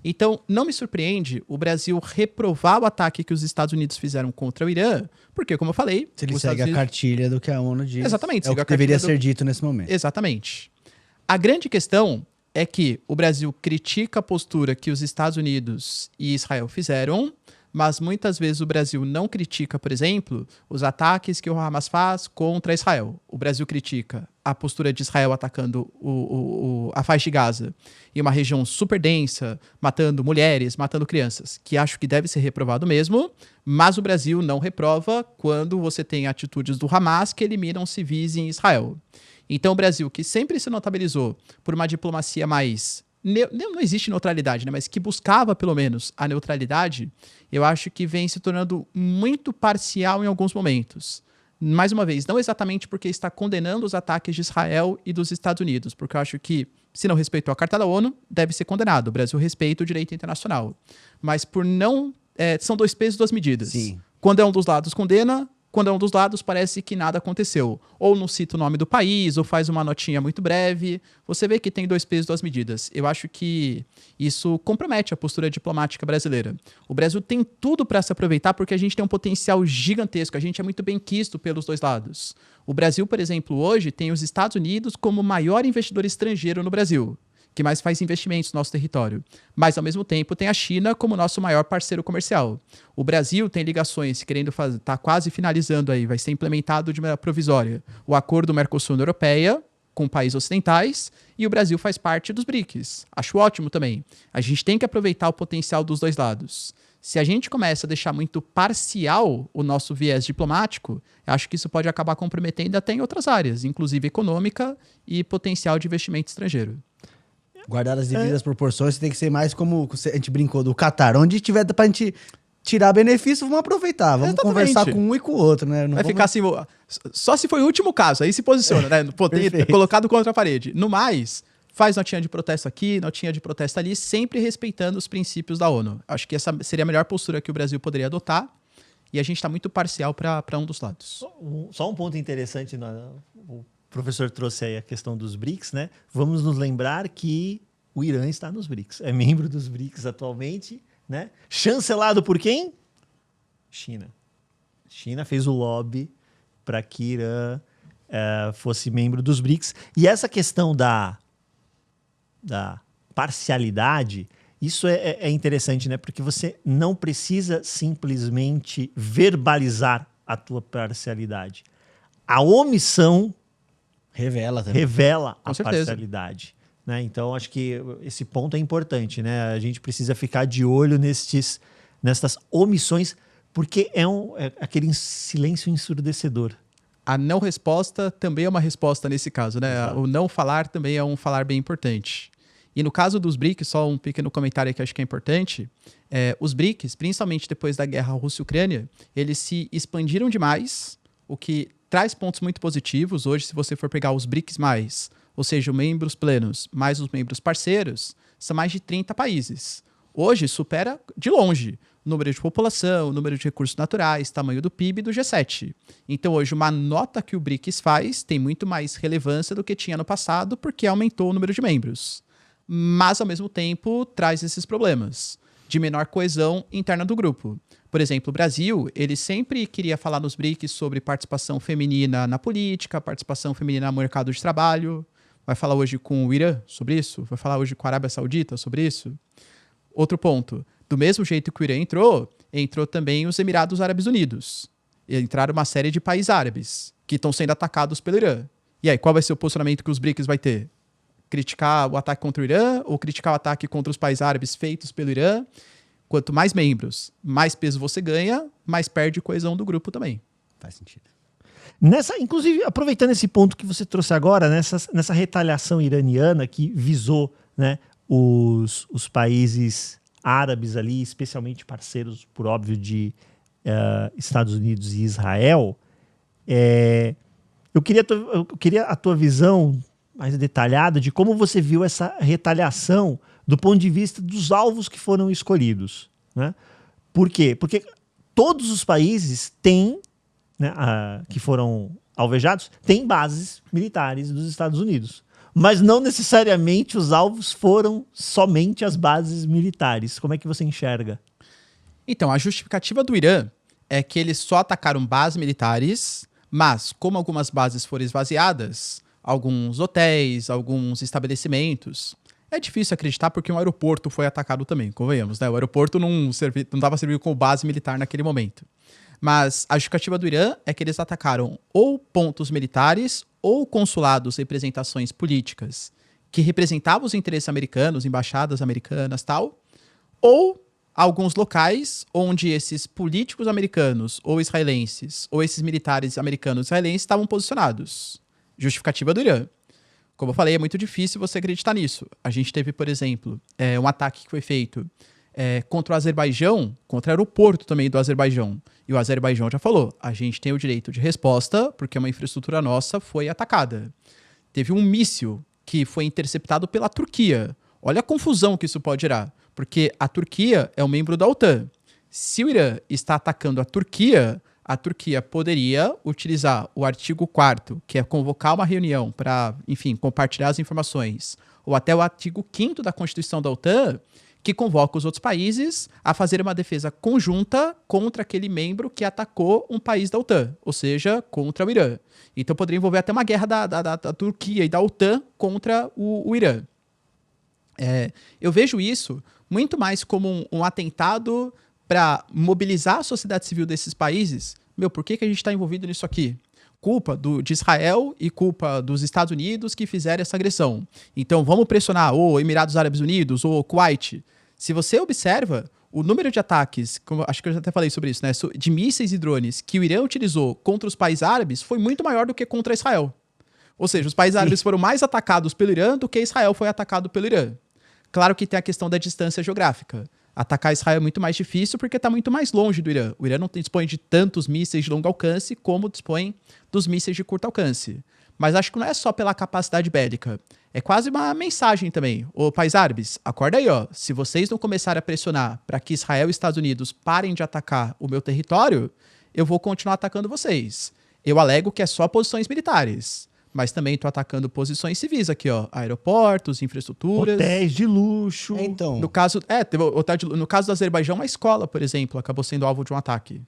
Então, não me surpreende o Brasil reprovar o ataque que os Estados Unidos fizeram contra o Irã, porque, como eu falei... Se ele segue a cartilha do que a ONU diz. Exatamente. É o que deveria ser dito nesse momento. Exatamente. A grande questão é que o Brasil critica a postura que os Estados Unidos e Israel fizeram, mas muitas vezes o Brasil não critica, por exemplo, os ataques que o Hamas faz contra Israel. O Brasil critica a postura de Israel atacando a faixa de Gaza em uma região super densa, matando mulheres, matando crianças, que acho que deve ser reprovado mesmo, mas o Brasil não reprova quando você tem atitudes do Hamas que eliminam civis em Israel. Então o Brasil, que sempre se notabilizou por uma diplomacia mais... Não existe neutralidade, né? Mas que buscava, pelo menos, a neutralidade, eu acho que vem se tornando muito parcial em alguns momentos. Mais uma vez, não exatamente porque está condenando os ataques de Israel e dos Estados Unidos, porque eu acho que, se não respeitou a Carta da ONU, deve ser condenado. O Brasil respeita o direito internacional. Mas por não... são dois pesos, duas medidas. Sim. Quando é um dos lados, condena... Quando é um dos lados, parece que nada aconteceu. Ou não cita o nome do país, ou faz uma notinha muito breve. Você vê que tem dois pesos, duas medidas. Eu acho que isso compromete a postura diplomática brasileira. O Brasil tem tudo para se aproveitar porque a gente tem um potencial gigantesco. A gente é muito bem quisto pelos dois lados. O Brasil, por exemplo, hoje tem os Estados Unidos como o maior investidor estrangeiro no Brasil, que mais faz investimentos no nosso território. Mas, ao mesmo tempo, tem a China como nosso maior parceiro comercial. O Brasil tem ligações, querendo fazer, está quase finalizando aí, vai ser implementado de maneira provisória, o acordo Mercosul-União Europeia com países ocidentais, e o Brasil faz parte dos BRICS. Acho ótimo também. A gente tem que aproveitar o potencial dos dois lados. Se a gente começa a deixar muito parcial o nosso viés diplomático, acho que isso pode acabar comprometendo até em outras áreas, inclusive econômica e potencial de investimento estrangeiro. Guardar as devidas proporções, tem que ser mais como a gente brincou do Catar. Onde tiver pra gente tirar benefício, vamos aproveitar. Vamos conversar com um e com o outro, né? Não vai ficar assim, só se foi o último caso, aí se posiciona, né? Colocado contra a parede. No mais, faz notinha de protesto aqui, notinha de protesto ali, sempre respeitando os princípios da ONU. Acho que essa seria a melhor postura que o Brasil poderia adotar, e a gente está muito parcial para um dos lados. Só um ponto interessante, o professor trouxe aí a questão dos BRICS, né? Vamos nos lembrar que o Irã está nos BRICS, é membro dos BRICS atualmente, né? Chancelado por quem? China. China fez o lobby para que Irã fosse membro dos BRICS. E essa questão da parcialidade, isso é interessante, né? Porque você não precisa simplesmente verbalizar a tua parcialidade. A omissão revela a parcialidade. Né? Então, acho que esse ponto é importante. Né? A gente precisa ficar de olho nessas omissões, porque é aquele silêncio ensurdecedor. A não resposta também é uma resposta nesse caso. Né? Exato. O não falar também é um falar bem importante. E no caso dos BRICS, só um pequeno comentário que acho que é importante, os BRICS, principalmente depois da guerra Rússia-Ucrânia, eles se expandiram demais, o que traz pontos muito positivos. Hoje, se você for pegar os BRICS+, ou seja, os membros plenos mais os membros parceiros, são mais de 30 países. Hoje, supera de longe o número de população, o número de recursos naturais, tamanho do PIB do G7. Então, hoje, uma nota que o BRICS faz tem muito mais relevância do que tinha no passado, porque aumentou o número de membros. Mas, ao mesmo tempo, traz esses problemas de menor coesão interna do grupo. Por exemplo, o Brasil, ele sempre queria falar nos BRICS sobre participação feminina na política, participação feminina no mercado de trabalho. Vai falar hoje com o Irã sobre isso? Vai falar hoje com a Arábia Saudita sobre isso? Outro ponto. Do mesmo jeito que o Irã entrou também os Emirados Árabes Unidos. E entraram uma série de países árabes que estão sendo atacados pelo Irã. E aí, qual vai ser o posicionamento que os BRICS vai ter? Criticar o ataque contra o Irã ou criticar o ataque contra os países árabes feitos pelo Irã? Quanto mais membros, mais peso você ganha, mais perde coesão do grupo também. Faz sentido. Inclusive, aproveitando esse ponto que você trouxe agora, nessa retaliação iraniana que visou, né, os países árabes ali, especialmente parceiros, por óbvio, de Estados Unidos e Israel, eu queria a tua visão mais detalhada de como você viu essa retaliação do ponto de vista dos alvos que foram escolhidos. Né? Por quê? Porque todos os países têm, né, que foram alvejados, têm bases militares dos Estados Unidos. Mas não necessariamente os alvos foram somente as bases militares. Como é que você enxerga? Então, a justificativa do Irã é que eles só atacaram bases militares, mas como algumas bases foram esvaziadas, alguns hotéis, alguns estabelecimentos, é difícil acreditar porque um aeroporto foi atacado também, convenhamos, né? O aeroporto não estava servindo como base militar naquele momento. Mas a justificativa do Irã é que eles atacaram ou pontos militares ou consulados, representações políticas que representavam os interesses americanos, embaixadas americanas e tal, ou alguns locais onde esses políticos americanos ou israelenses, ou esses militares americanos e israelenses estavam posicionados. Justificativa do Irã. Como eu falei, é muito difícil você acreditar nisso. A gente teve, por exemplo, um ataque que foi feito contra o Azerbaijão, contra o aeroporto também do Azerbaijão. E o Azerbaijão já falou, a gente tem o direito de resposta porque uma infraestrutura nossa foi atacada. Teve um míssil que foi interceptado pela Turquia. Olha a confusão que isso pode gerar, porque a Turquia é um membro da OTAN. Se o Irã está atacando a Turquia poderia utilizar o artigo 4º, que é convocar uma reunião para, enfim, compartilhar as informações, ou até o artigo 5º da Constituição da OTAN, que convoca os outros países a fazer uma defesa conjunta contra aquele membro que atacou um país da OTAN, ou seja, contra o Irã. Então poderia envolver até uma guerra da Turquia e da OTAN contra o Irã. Eu vejo isso muito mais como um atentado para mobilizar a sociedade civil desses países. Por que a gente está envolvido nisso aqui? Culpa de Israel e culpa dos Estados Unidos que fizeram essa agressão. Então vamos pressionar o Emirados Árabes Unidos ou o Kuwait. Se você observa, o número de ataques, acho que eu já até falei sobre isso, né, de mísseis e drones que o Irã utilizou contra os países árabes foi muito maior do que contra Israel. Ou seja, os países árabes foram mais atacados pelo Irã do que Israel foi atacado pelo Irã. Claro que tem a questão da distância geográfica. Atacar Israel é muito mais difícil porque está muito mais longe do Irã. O Irã não dispõe de tantos mísseis de longo alcance como dispõe dos mísseis de curto alcance. Mas acho que não é só pela capacidade bélica. É quase uma mensagem também. Ô, países árabes, acorda aí, ó. Se vocês não começarem a pressionar para que Israel e Estados Unidos parem de atacar o meu território, eu vou continuar atacando vocês. Eu alego que é só posições militares. Mas também estou atacando posições civis aqui, ó. Aeroportos, infraestruturas. Hotéis de luxo. Então. No caso do Azerbaijão, uma escola, por exemplo, acabou sendo alvo de um ataque.